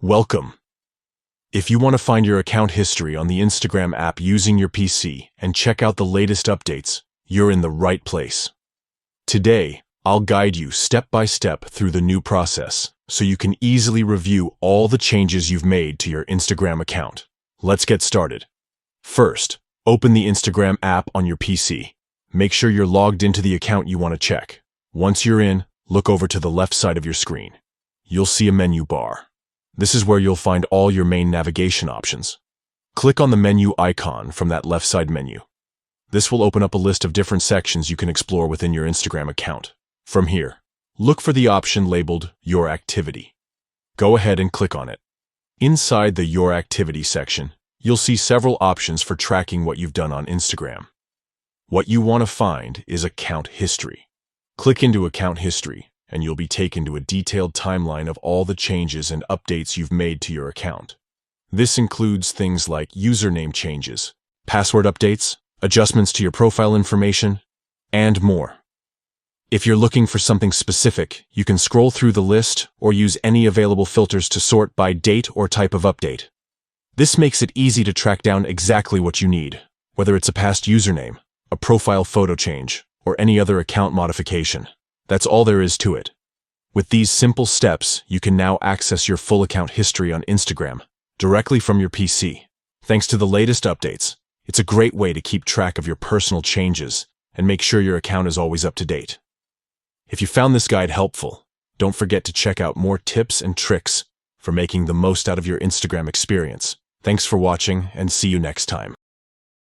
Welcome. If you want to find your account history on the Instagram app using your PC and check out the latest updates, you're in the right place. Today, I'll guide you step by step through the new process so you can easily review all the changes you've made to your Instagram account. Let's get started. First, open the Instagram app on your PC. Make sure you're logged into the account you want to check. Once you're in, look over to the left side of your screen. You'll see a menu bar. This is where you'll find all your main navigation options. Click on the menu icon from that left side menu. This will open up a list of different sections you can explore within your Instagram account. From here, look for the option labeled Your Activity. Go ahead and click on it. Inside the Your Activity section, you'll see several options for tracking what you've done on Instagram. What you want to find is Account History. Click into Account History, and you'll be taken to a detailed timeline of all the changes and updates you've made to your account. This includes things like username changes, password updates, adjustments to your profile information, and more. If you're looking for something specific, you can scroll through the list or use any available filters to sort by date or type of update. This makes it easy to track down exactly what you need, whether it's a past username, a profile photo change, or any other account modification. That's all there is to it. With these simple steps, you can now access your full account history on Instagram directly from your PC. Thanks to the latest updates, it's a great way to keep track of your personal changes and make sure your account is always up to date. If you found this guide helpful, don't forget to check out more tips and tricks for making the most out of your Instagram experience. Thanks for watching, and see you next time.